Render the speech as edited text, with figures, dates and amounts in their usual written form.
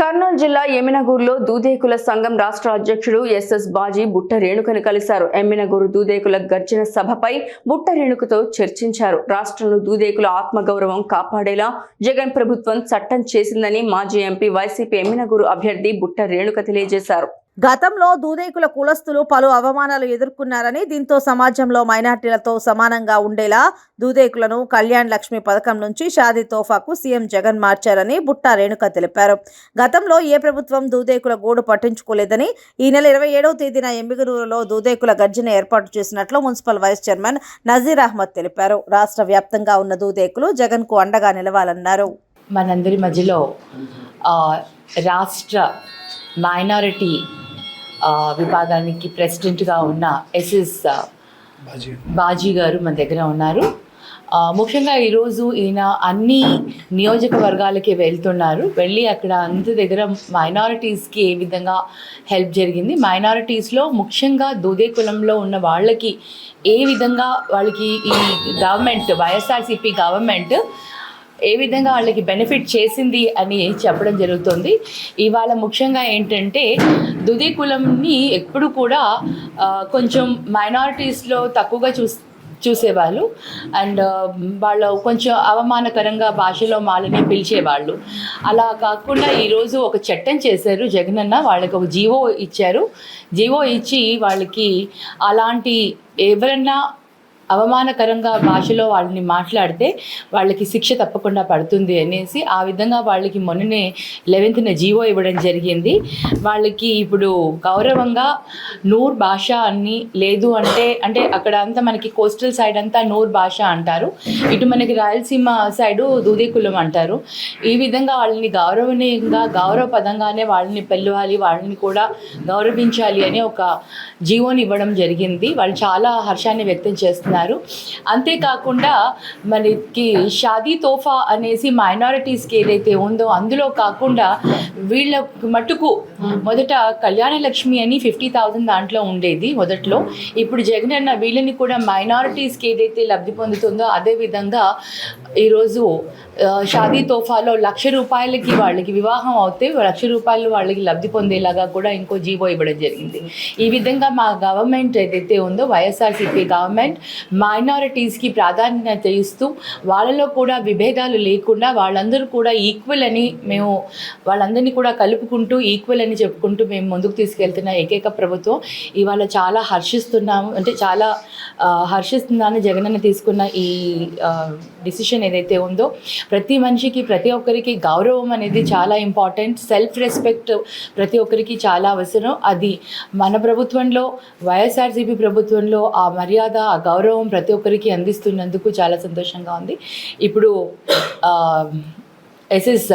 కర్నూలు జిల్లా ఎమ్మినగూరులో దూదేకుల సంఘం రాష్ట్ర అధ్యక్షుడు ఎస్ఎస్ బాజీ బుట్ట రేణుకను కలిశారు. ఎమ్మినగూరు దూదేకుల గర్జన సభపై బుట్ట రేణుకతో చర్చించారు. రాష్ట్రంలో దూదేకుల ఆత్మగౌరవం కాపాడేలా జగన్ ప్రభుత్వం చట్టం చేసిందని మాజీ ఎంపీ వైసీపీ ఎమ్మినగూరు అభ్యర్థి బుట్ట రేణుక తెలియజేశారు. గతంలో దూదేకుల కులస్తులు పలు అవమానాలు ఎదుర్కొన్నారని, దీంతో సమాజంలో మైనార్టీలతో సమానంగా ఉండేలా దూదేకులను కళ్యాణ్ లక్ష్మి పథకం నుంచి షాదీ తోఫాకు సీఎం జగన్ మార్చారని బుట్టా రేణుక తెలిపారు. గతంలో ఏ ప్రభుత్వం దూదేకుల గోడు పట్టించుకోలేదని, ఈ నెల 27వ తేదీన ఎమ్మిగనూరులో దూదేకుల గర్జన ఏర్పాటు చేసినట్లు municipal vice chairman Nazeer Ahmed తెలిపారు. రాష్ట్ర వ్యాప్తంగా ఉన్న దూదేకులు జగన్ కు అండగా నిలవాలన్నారు. మనందరి మధ్యలో రాష్ట్ర మైనారిటీ విభాగానికి ప్రెసిడెంట్గా ఉన్న ఎస్ఎస్ బాజీ గారు మన దగ్గర ఉన్నారు. ముఖ్యంగా ఈరోజు ఈయన అన్ని నియోజకవర్గాలకి వెళ్ళి అక్కడ అంత దగ్గర మైనారిటీస్కి ఏ విధంగా హెల్ప్ జరిగింది, మైనారిటీస్లో ముఖ్యంగా దూదే కులంలో ఉన్న వాళ్ళకి ఏ విధంగా వాళ్ళకి ఈ గవర్నమెంట్ వైఎస్ఆర్సీపీ గవర్నమెంట్ ఏ విధంగా వాళ్ళకి బెనిఫిట్ చేసింది అని చెప్పడం జరుగుతుంది. ఇవాళ ముఖ్యంగా ఏంటంటే దుదే కులంని ఎప్పుడు కూడా కొంచెం మైనారిటీస్లో తక్కువగా చూసేవాళ్ళు అండ్ వాళ్ళు కొంచెం అవమానకరంగా భాషలో వాళ్ళని పిలిచేవాళ్ళు. అలా కాకుండా ఈరోజు ఒక చట్టం చేశారు జగనన్న, వాళ్ళకి ఒక జీవో ఇచ్చారు. జీవో ఇచ్చి వాళ్ళకి అలాంటి ఎవరన్నా అవమానకరంగా భాషలో వాళ్ళని మాట్లాడితే వాళ్ళకి శిక్ష తప్పకుండా పడుతుంది అనేసి ఆ విధంగా వాళ్ళకి మొన్ననే 11న జీవో ఇవ్వడం జరిగింది. వాళ్ళకి ఇప్పుడు గౌరవంగా నూర్ భాష అని లేదు అంటే అక్కడ అంతా మనకి కోస్టల్ సైడ్ అంతా నూర్ భాష అంటారు, ఇటు మనకి రాయలసీమ సైడు దూదే కులం అంటారు. ఈ విధంగా వాళ్ళని గౌరవనీయంగా గౌరవపదంగానే వాళ్ళని పిలవాలి, వాళ్ళని కూడా గౌరవించాలి అని ఒక జీవోని ఇవ్వడం జరిగింది. వాళ్ళు చాలా హర్షాన్ని వ్యక్తం చేస్తున్నారు. అంతేకాకుండా మనకి షాదీ తోఫా అనేసి మైనారిటీస్కి ఏదైతే ఉందో అందులో కాకుండా వీళ్ళ మట్టుకు మొదట కళ్యాణ లక్ష్మి అని 50,000 దాంట్లో ఉండేది మొదట్లో. ఇప్పుడు జగన్ అన్న వీళ్ళని కూడా మైనారిటీస్కి ఏదైతే లబ్ధి పొందుతుందో అదేవిధంగా ఈరోజు షాదీ తోఫాలో ₹1,00,000 వాళ్ళకి వివాహం అవుతే ₹1,00,000 వాళ్ళకి లబ్ధి పొందేలాగా కూడా ఇంకో జీవో ఇవ్వడం జరిగింది. ఈ విధంగా మా గవర్నమెంట్ ఏదైతే ఉందో వైఎస్ఆర్సీపీ గవర్నమెంట్ మైనారిటీస్కి ప్రాధాన్యత ఇస్తూ వాళ్ళలో కూడా విభేదాలు లేకుండా వాళ్ళందరూ కూడా ఈక్వల్ అని మేము వాళ్ళందరినీ కూడా కలుపుకుంటూ ఈక్వల్ అని చెప్పుకుంటూ మేము ముందుకు తీసుకెళ్తున్న ఏకైక ప్రభుత్వం. ఇవాళ చాలా హర్షిస్తున్నాను జగనన్న తీసుకున్న ఈ డిసిషన్ ఏదైతే ఉందో. ప్రతి మనిషికి ప్రతి ఒక్కరికి గౌరవం అనేది చాలా ఇంపార్టెంట్, సెల్ఫ్ రెస్పెక్ట్ ప్రతి ఒక్కరికి చాలా అవసరం. అది మన ప్రభుత్వంలో వైఎస్ఆర్సీపీ ప్రభుత్వంలో ఆ మర్యాద ఆ గౌరవం ప్రతి ఒక్కరికి అందిస్తున్నందుకు చాలా సంతోషంగా ఉంది. ఇప్పుడు ఎస్ఎస్